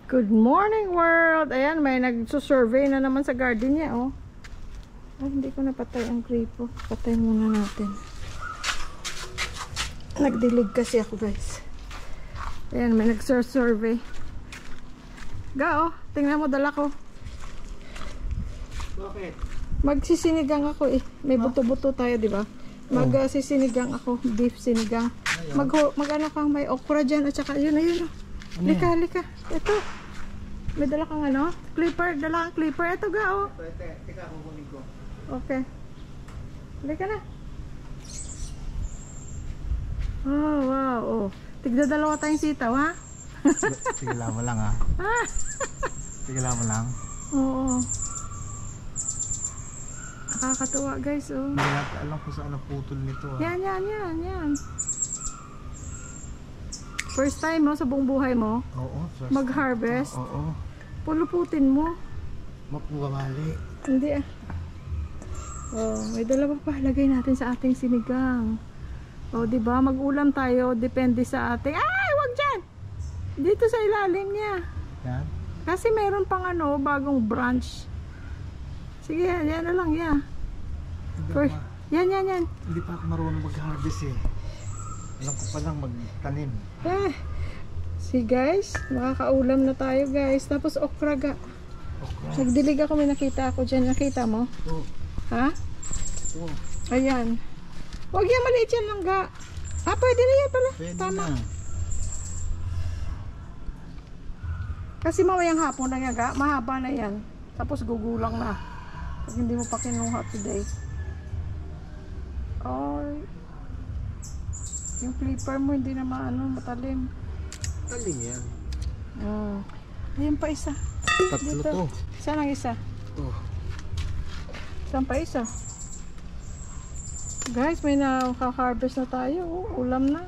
Good morning world! Ayan, may nagsusurvey na naman sa garden niya, oh. Ay, hindi ko napatay ang gripo. Patay muna natin. Nagdilig kasi ako, guys. Ayan, may nagsurvey. Ga, oh. Tingnan mo, dala ko. Bakit? Magsisinigang ako, eh. May buto-buto tayo, di ba? Magsisinigang ako. Beef sinigang. Mag-ano kang may okra dyan. At saka, yun, ayun, oh. Lika, lika. Ito. May dala kang ano? Clipper. Dala kang clipper. Ito ga, oh. Teka, kukunin ko. Okay. Lika na. Oh, wow. Oh. Tigda dalawa tayong sitaw, ha? Sige lang mo lang, ha? Sige lang mo lang. Oo. Nakakatuwa, guys, oh. Hindi natin alam kung saan ang putol nito, ha? Yan. First time mo sa buong buhay mo? Oo. Mag-harvest? Oo. Puluputin mo. Mapugamali. Hindi, ah. Oh, may dalawa pa. Lagay natin sa ating sinigang. Oh, di ba? Mag-ulam tayo. Depende sa ating... Ay, wag dyan! Dito sa ilalim niya. Yan? Kasi meron pang ano, bagong branch. Sige, yan na lang, yan. Yan. Hindi pa ako marunong mag-harvest, eh. Alam ko pa lang magtanim. See guys, makakaulam na tayo, guys. Tapos okra ga. Okay. Nagdilig ako, may nakita ako dyan. Nakita mo? Ito. Ha? Ito. Ayan. Huwag yan, maliit yan lang ga. Pwede na yan pala. Pwede Tama. na. Kasi mamayang hapon na yan ga. Mahaba na yan. Tapos gugulang na. Pag hindi mo pa kinuha today. Ay. Yung flipper mo hindi na matalim. Talim yan. Ayun pa isa. Tatlo Dito. to. Saan ang isa? Ito. Saan pa isa? Guys, may naka-harvest na tayo. Oh, ulam na.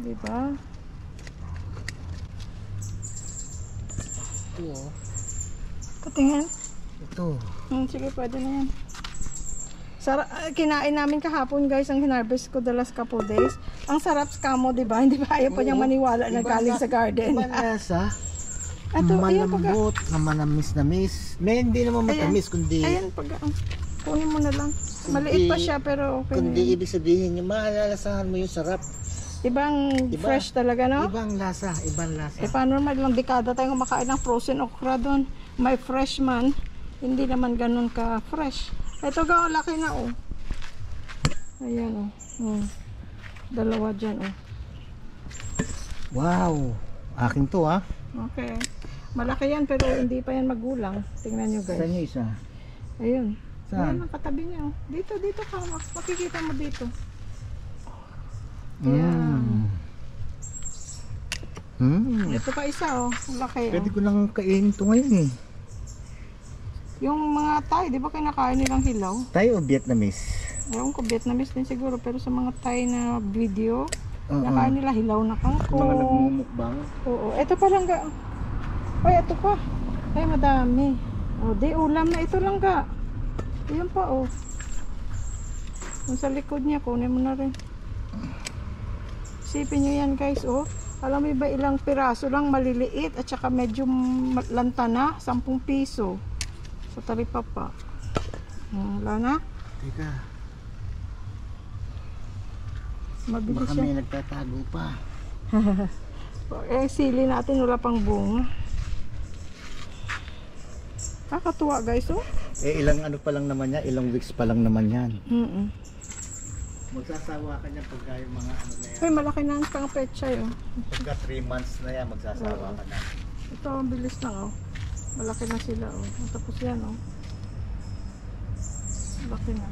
Diba? Ito, oh. Patingin. Ito. Sige, pwede na yan. Kinain namin kahapon, guys, ang hinarvest ko the last couple days. Ang sarap kamo, diba? Hindi ba ayaw pa niyang maniwala na galing sa garden? Iba lasa. Ato, Malambot na manamis-namis. May hindi naman matamis, kundi... Ayan, kunin mo na lang. Maliit pa siya, pero okay. Kundi ibig sabihin yung maalalasahan mo yung sarap. Ibang fresh talaga, no? Ibang lasa. Paano naman ilang dekada tayong kumakain ng frozen okra doon? May fresh man. Hindi naman ganun ka-fresh. Ito ga, laki na, oh. Ayan, oh. Dalawa dyan, oh. Wow! Akin to, ha? Okay. Malaki yan, pero hindi pa yan magulang. Tingnan nyo, guys. Saan yung isa? Ayun. Saan? Ayan, ang katabi niya, oh. Dito ka. Makikita mo dito. Ito pa isa, oh. Laki, Pwede oh. ko lang kainin to ngayon, eh. Yung mga Thai, di ba kinakain nilang hilaw? Thai o Vietnamese? Ewan ko, Vietnamese din siguro. Pero sa mga Thai na video, nakain nila hilaw na kangkong. Mga nagmumukbang. Oo. Ito pa lang ga. Ay, ito pa. Ay, madami. O, di ulam na ito lang ga. Ayan pa, oh. Yung sa likod niya, kunin mo na rin. Isipin nyo yan, guys, oh. Alam mo ba ilang piraso lang maliliit at saka medyo lantana, 10 piso. Sa talipapa. Wala na? Teka. Mabilis Baka siya. may nagtatago pa. Sili natin, wala pang bunga. Nakakatuwa, guys, oh. Ilang ano pa lang naman yan, ilang weeks pa lang naman yan. Magsasawa ka niyan pagka yung mga ano na yan. Ay, malaki na ang pechay, oh. Pagka 3 months na yan, magsasawa ka na. Ito, ang bilis lang, oh. Malaki na sila, oh. Tapos yan, oh. Malaki na.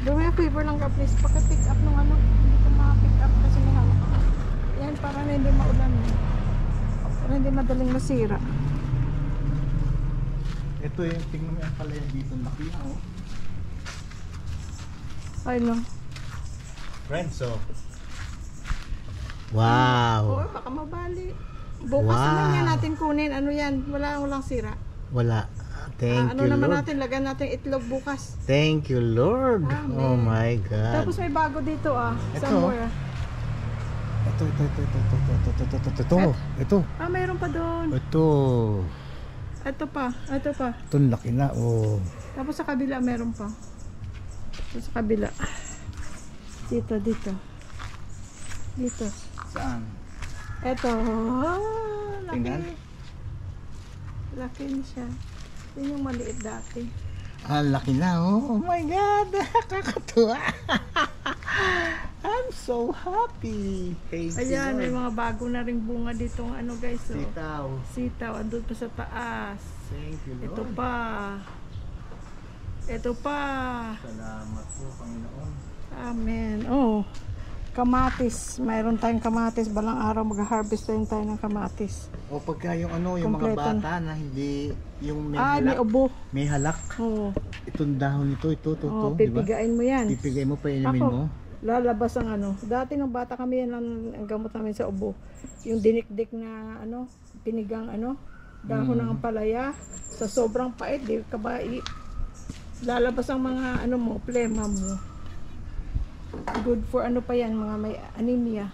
Gawin yung favor lang ka, please. Pagka-pick up nung ano. Hindi ko maka-pick up kasi may hawak ako. Yan, para na hindi maulan, eh. Para hindi madaling masira. Ito yung tingnan mo yung pala yung dito laki na, oh. Ay, no. Friends, so. Wow! Oo, baka mabali. Bukas naman yan natin kunin. Ano yan? Walang sira. Wala. Thank ano you, naman Lord. natin, lagyan natin itlog bukas. Thank you, Lord. Amen. Oh my God. Tapos may bago dito, Ito. somewhere. Ito Ito. Ah, mayroon pa doon. Ito. Ito pa. Ito, laki na. Oh. Tapos sa kabila meron pa. Ito sa kabila. Dito. Dito. Saan? Ito. Laki. Tingnan. Laki na siya. Yun yung maliit dati. Laki na. Oh my God. Kakatuwa. I'm so happy. Thank Ayan, may you, Lord. mga bago na ring bunga dito. Ano guys, oh. Sitaw. Sitaw, andun pa sa taas. Thank you, Lord. Ito pa. Ito pa. Salamat po, Panginoon. Amen. Oh, kamatis. Mayroon tayong kamatis. Balang araw mag-harvest tayo ng kamatis. O pagka yung ano, yung mga Kompleto. bata na hindi, yung may May halak. ubo. May halak. Oh, Itong dahon ito, oh di ba? pipigain mo yan. Pipigay mo, painumin Ako, mo. lalabas ang ano. Dati nung bata kami, yan ang gamot namin sa ubo. Yung dinikdik na ano, pinigang ano, dahon ng ampalaya. Sa sobrang pait, di ka ba lalabas ang mga ano mo, plema mo. Good for ano pa yan, mga may anemia.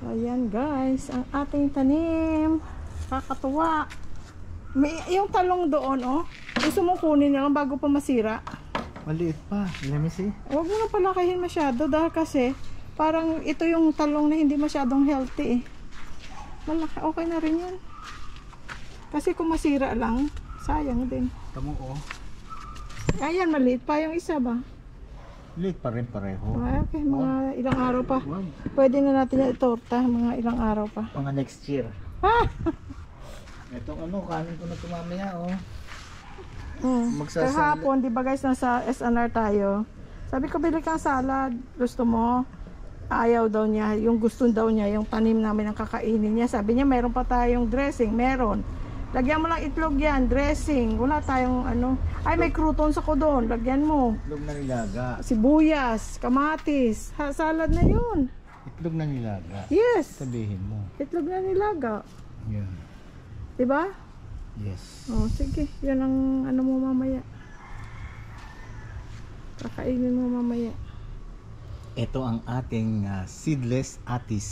Ayan guys, ang ating tanim. Kakatuwa. May, yung talong doon, oh. Gusto mo kunin na lang bago pa masira. Maliit pa. Let me see. Huwag mo na palakihin masyado dahil kasi parang ito yung talong na hindi masyadong healthy eh. Malaki, okay na rin yan. Kasi kung masira lang, sayang din. Tamo, oh. Ayan, maliit pa yung isa ba? Liit pa rin pareho. Okay, mga ilang araw pa. Wow. Pwede na natin yung itorta, mga ilang araw pa. Mga next year. Ah! Itong ano, kanin ko na tumamaya, oh. Kahapon, di ba guys, nasa SNR tayo. Sabi ko, bili kang salad. Gusto mo? Ayaw daw niya. Yung gusto daw niya, yung tanim namin ang kakainin niya. Sabi niya, meron pa tayong dressing. Meron. Lagyan mo lang itlog yan, dressing. Wala tayong ano. Ay, may croutons ako doon. Lagyan mo. Itlog na nilaga. Sibuyas, kamatis. Salad na yun. Itlog na nilaga. Yes. Sabihin mo. Itlog na nilaga. Yan. Diba? Yes. Oh, sige. Yan ang ano mo mamaya. Kakainin mo mamaya. Ito ang ating seedless atis.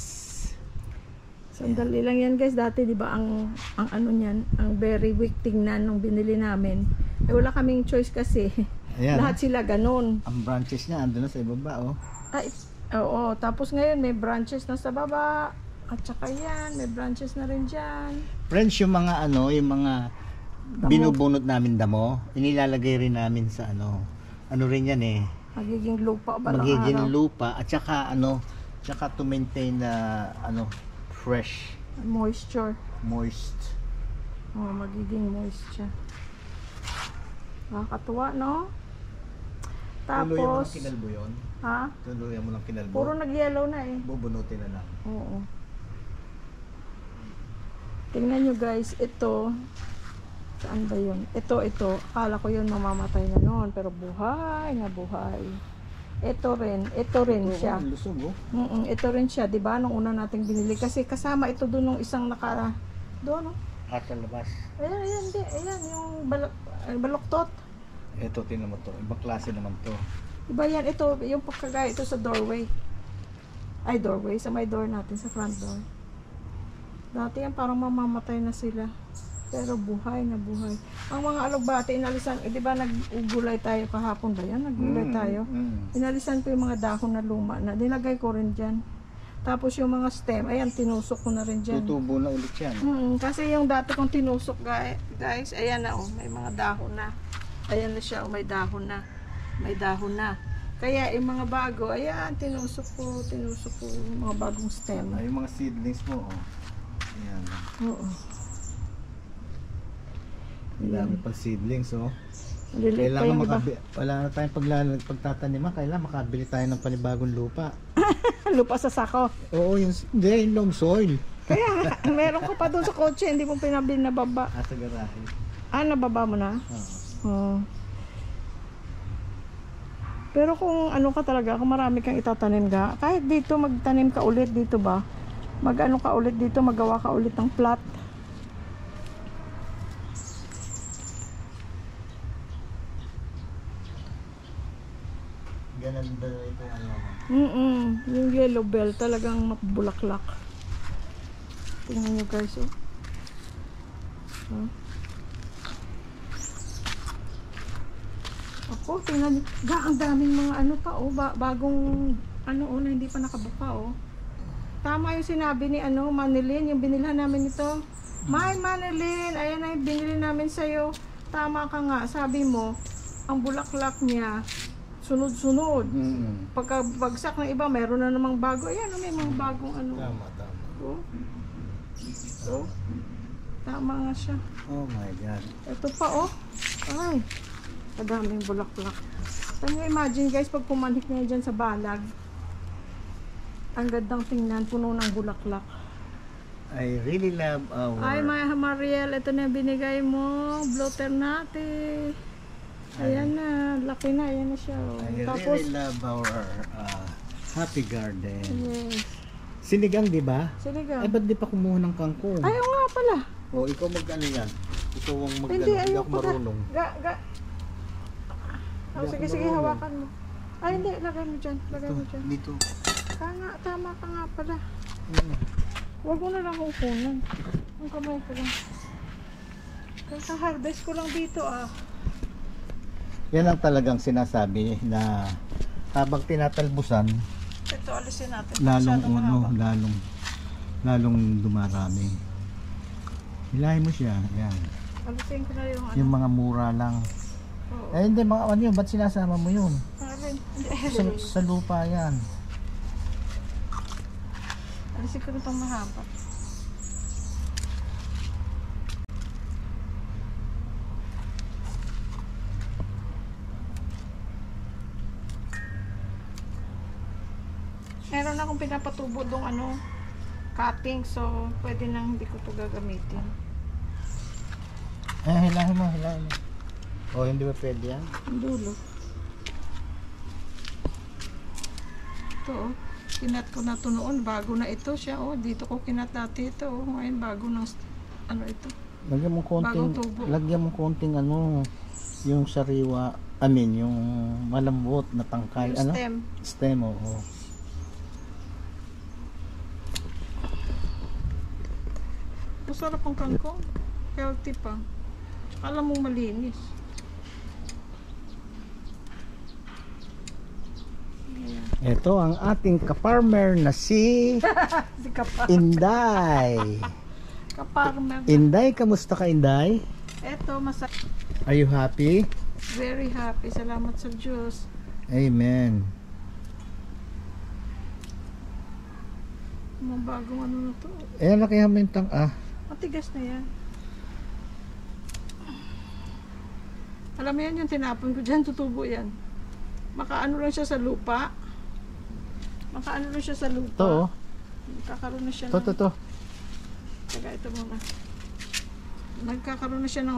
Sandali lang yan guys. Dati di ba ang ano niyan, ang very weak tingnan nung binili namin. Eh wala kaming choice kasi. Ayan. Lahat sila ganun. Ang branches niya andun na sa ibaba, oh. Ay, oo. Tapos ngayon may branches na sa baba. At saka yan, may branches na rin dyan. Friends, yung mga ano, yung mga binubunot namin damo, inilalagay rin namin sa ano rin yan eh. Magiging lupa ba lang Magiging araw? lupa at saka ano, saka to maintain na ano, fresh, Moisture. moist. Oh, magiging moist siya. Nakakatuwa, no? Tuluyan mo lang Tapos, kinalbo yun. ha? Tuluyan mo lang kinalbo. Puro nag-yellow na eh. Bubunutin na lang. Oo. Tingnan nyo guys, ito. Saan ba yun? Ito. Akala ko yun mamamatay na noon. Pero buhay na buhay. Ito rin siya. Lusog, oh. Ito rin siya, di ba? Nung una nating binili. Kasi kasama ito doon nung isang naka... Doon, no? At sa labas. Ayan, di. Ayan, yung baloktot. Ito, tingnan mo to. Ibang klase naman to. Diba yan? Ito, yung pagkagaya ito sa doorway. Ay, doorway. Sa may door natin, sa front door. Dati yan, parang mamamatay na sila. Pero buhay na buhay. Ang mga alugbati, inalisan, di ba nag-ugulay tayo kahapon ba yan? Nag-ugulay tayo. Inalisan ko yung mga dahon na luma na. Nilagay ko rin dyan. Tapos yung mga stem, ayan, tinusok ko na rin dyan. Tutubo na ulit yan. Kasi yung dati kong tinusok, guys, ayan na, oh, may mga dahon na. Ayan na siya, oh, may dahon na. May dahon na. Kaya yung mga bago, ayan, tinusok ko yung mga bagong stem. Ay, yung mga seedlings mo, oh. Ayan. Oo. Ang dami pang seedlings, oh. Maliliit pa Kailangan yung iba. wala na tayong pagtataniman, kailangan makabili tayo ng panibagong lupa. Lupa sa sako. Oo, hindi, yung loam soil. Kaya, meron ko pa doon sa kotse, hindi mo pinabili na baba. Sa garahe. Ah, nababa mo na? Oo. Oo. Pero kung ano ka talaga, kung marami kang itatanim ka, kahit dito magtanim ka ulit dito ba? Mag-ano ka ulit dito, magawa ka ulit ng plot. Ganun ba ito, ano? Yung yellow bell talagang mabulaklak. Tingnan nyo guys, oh. Oh. Ako, tingnan nyo. Ang daming mga ano pa, oh. Bagong, ano, oh, na hindi pa nakabuka, oh. Tama yung sinabi ni, ano, Manilyn, yung binilhan namin ito. May Manilyn, ayan na yung binili namin sa'yo. Tama ka nga, sabi mo, ang bulaklak niya, sunod-sunod. Pagka bagsak ng iba, meron na namang bago. Ayan, may mga bagong ano. Tama. Oh. Oh. Tama nga siya. Oh my God. Ito pa, oh. Ay, kadaming bulaklak. Can you imagine guys, pag pumanik niya dyan sa balag, ang gandang tingnan, puno ng bulaklak. I really love our... Ay, Mariel, ito na yung binigay mo. Blotter natin. Ayan na, laki na, ayan na siya. Oh. I Tapos, really love our happy garden. yes. Sinigang, di ba? Sinigang. Ay, ba't di pa kumuha ng kangkong? Ayaw nga pala. O, ikaw mag-ano yan? Ikaw ang mag-ano. Hindi, Hindi ayaw ako ko na. marunong. Oh, Hindi sige, ako sige, marunong. hawakan mo. Ay, hindi, lagay mo dyan. Lagay mo dyan. Dito. Tama ka nga pala. Huwag mo na lang kukunan. Ang kamay ko lang. Kaka-harvest ko lang dito, ah. Yan ang talagang sinasabi na habang tinatalbusan, Ito, alisin natin. lalong Masyadong mahaba. lalong dumarami. Hilahin mo siya. Yan. Alisin ko na yung ano. Yung mga mura lang. Oo. Eh hindi, mga ano yun, ba't sinasama mo yun? Alin? Sa lupa yan. Alisin ko na itong mahaba. Meron akong pinapatubo dong ano, cutting, so pwede nang hindi ko ito gagamitin. Hilahin mo. O, hindi ba pwede yan? Ang dulo. Ito, oh. Kinat ko na ito noon. Bago na ito siya. Oh, dito ko kinat dati ito. Oh. Ngayon, bago ng ano ito. Bagong tubo. Lagyan mo konting ano, yung sariwa, yung malambot na tangkay. Yung Ano? stem. Stem, oo. Masarap ang kangkong. Healthy pa. Tsaka alam mong malinis. Ayan. Ito ang ating kaparmer na si Si Inday. Kaparmer. Inday, kamusta ka Inday? Eto, Are you happy? very happy. Salamat sa Diyos. Amen. Mga bagong ano na to. Lakihan mo yung Matigas na yan. Alam mo yan, yung tinapon ko dyan, tutubo yan. Makaano lang siya sa lupa. Makaano lang siya sa lupa. Ito, oh. Nagkakaroon na siya To. Teka, ito muna. Nagkakaroon na siya ng,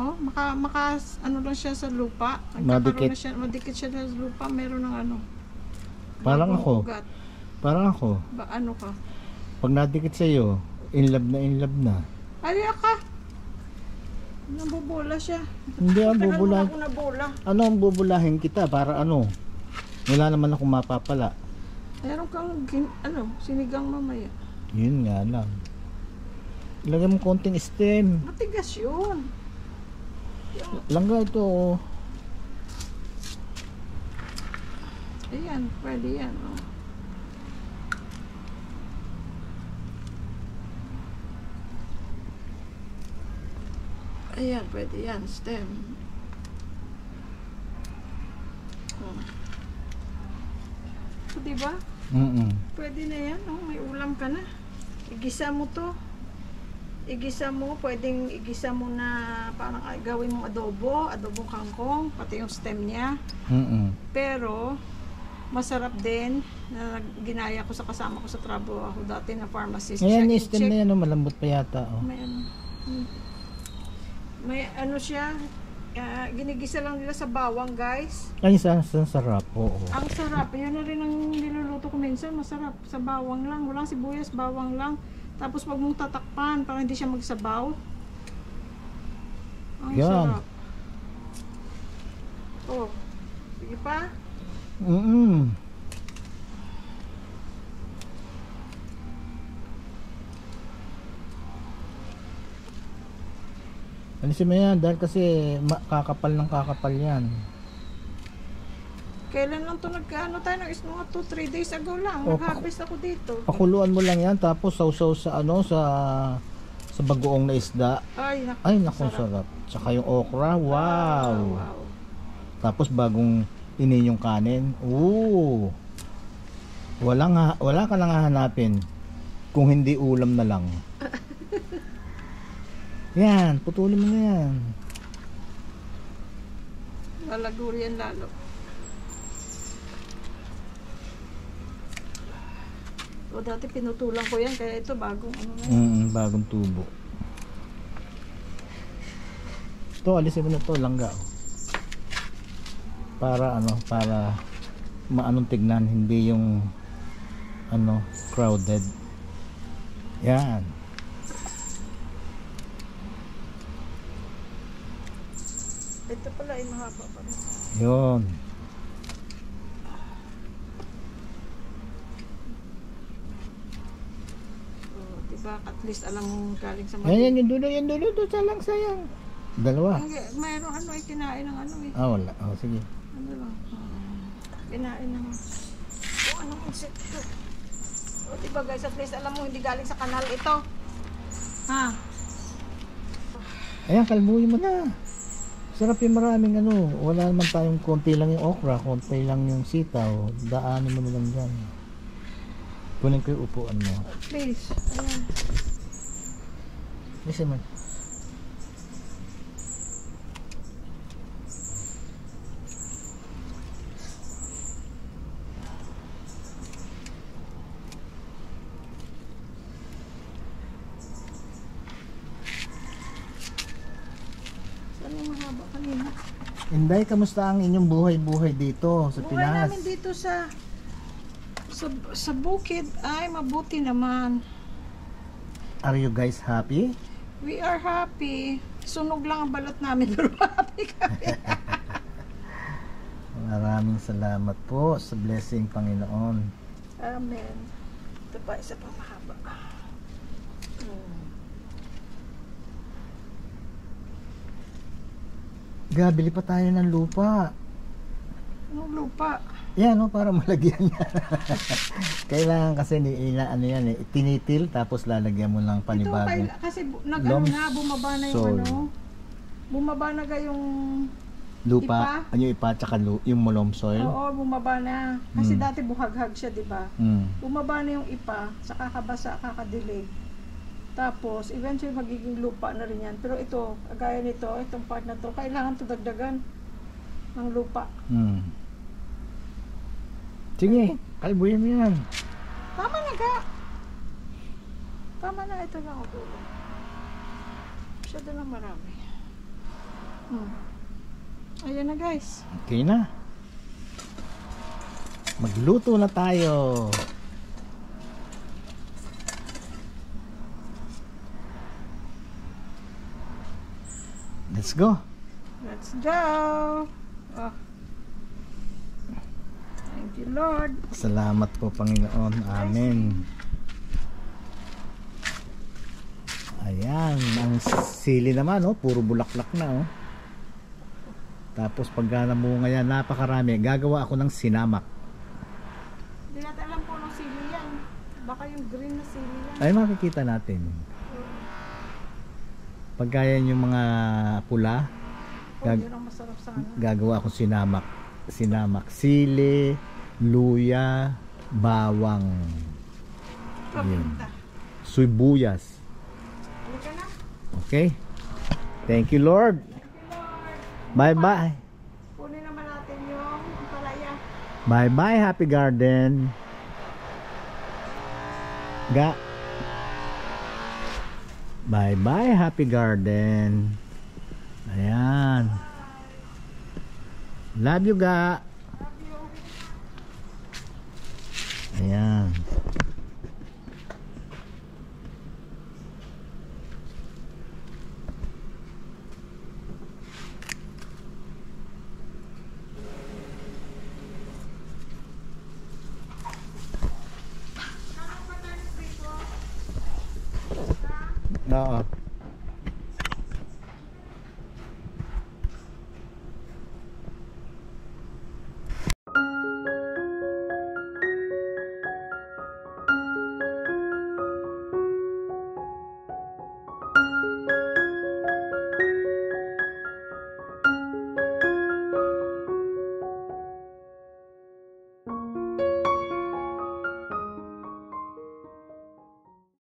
ano lang siya sa lupa. Madikit. Na siya, madikit siya sa lupa. Meron ng ano. Parang bagong ako. ugat. Parang ako. Ano ka? Pag nadikit sa'yo, in love na. Ay, ka! Nabubula siya. Hindi ang Tagal mo bubula. na ako nabula. Ano ang bubulahin kita para ano? Wala naman akong mapapala. Meron kang, sinigang mamaya. Yun nga lang. Ilagay mo konting stem. Matigas yun. Langga ito, oh. Ayan, pwede yan. Oh. Ayan, pwede yan. Stem. So, diba? Pwede na yan. Oh, may ulam ka na. Igisa mo to. Pwedeng igisa mo na parang gawin mong adobong kangkong, pati yung stem niya. Pero, masarap din na ginaya ko sa kasama ko sa trabaho dati na pharmacist. Ngayon, yung Siya, stem na yan, oh, malambot pa yata, oh. May ano siya, ginigisa lang nila sa bawang, guys. Ay, sa sarap, oo. Ang sarap, yan na rin ang niluluto ko minsan, masarap. Sa bawang lang, walang sibuyas, bawang lang. Tapos wag mong tatakpan para hindi siya magsabaw. Ang Yan. sarap. Oh, sige pa. Alisin mo yan dahil kasi kakapal ng kakapal yan. Kailan lang to nagkaano tayo ng mga 2-3 days ago lang. Oh, Nag-harvest ako dito. Pakuluan mo lang yan tapos sausaw sa ano sa bagoong na isda. Ay naku, sarap. Tsaka yung okra, wow. Tapos bagong inin yung kanin. Ooh. Wala ka lang hahanapin kung hindi ulam na lang. Yan, putulin mo na yan. Lalago yan lalo. O dati pinutulan ko yan kaya ito bagong ano na yan. Bagong tubo. Ito, alisin mo na ito, langga. Para ano, para maanong tignan, hindi yung ano, crowded. Yan. Ito pala ay mahaba pa rin. Yun. Diba at least alam mong galing sa Yan, yung dulo, ito salang sayang. Dalawa. Mayroon ano ay kinain ng ano eh. Wala. Sige. Ano lang. Kinain ng kung anong insekto. O diba guys, at least alam mo hindi galing sa kanal ito. Ha? Ayan, kalbuhin mo na. Sarap yung maraming ano. Wala naman tayong konti lang yung okra, konti lang yung sitaw. Daanin mo na lang dyan. Kunin ko yung upuan mo. Please. Ayan. Listen mo. Saan yung mahaba kanina? Inday, kamusta ang inyong buhay-buhay dito sa Buhay Pinas? namin dito sa bukid ay mabuti naman. Are you guys happy? We are happy. Sunog lang ang balat namin pero happy kami. Maraming salamat po sa blessing Panginoon. Amen. Ito pa, isa pa mahaba. Gabili pa tayo ng lupa. Anong lupa? Yan, no, para malagyan niya. Kailangan kasi ano yan eh, tinitil tapos lalagyan mo ng panibagong. Ito kasi bumaba na yung Lomsol. ano. Bumaba na yung Lupa, ipa? yung ipa tsaka yung molom soil. Oo, bumaba na. Kasi dati buhaghag siya, di ba? Bumaba na yung ipa, sa kakabasa, kakadilig. Tapos, eventually magiging lupa na rin yan. Pero ito, gaya nito, itong part na to, kailangan to dagdagan ng lupa. Sige, kalbuhin mo yan. Tama na ga. Tama na, ito lang ako. Masyado lang marami. Ayan na guys. Okay na. Magluto na tayo. Let's go. Let's go. Oh. Thank you Lord. Salamat po Panginoon. Amen. Ayan, ang sili naman puro bulaklak na Tapos pagka namunga yan, napakarami. Gagawa ako ng sinamak. Hindi natin alam kung anong sili yan. Baka yung green na sili yan. Ay, makikita natin. Pagka yan yung mga pula, Yun ang masarap sa ano. gagawa akong sinamak. Sinamak. Sili, luya, bawang. Paminta. Sibuyas. Halika na. Okay? Thank you, Lord. Bye-bye. Kunin naman natin yung palaya. Bye-bye, Happy Garden. Bye-bye, Happy Garden. Ayan. Love you, Ga. Ayan. Oo.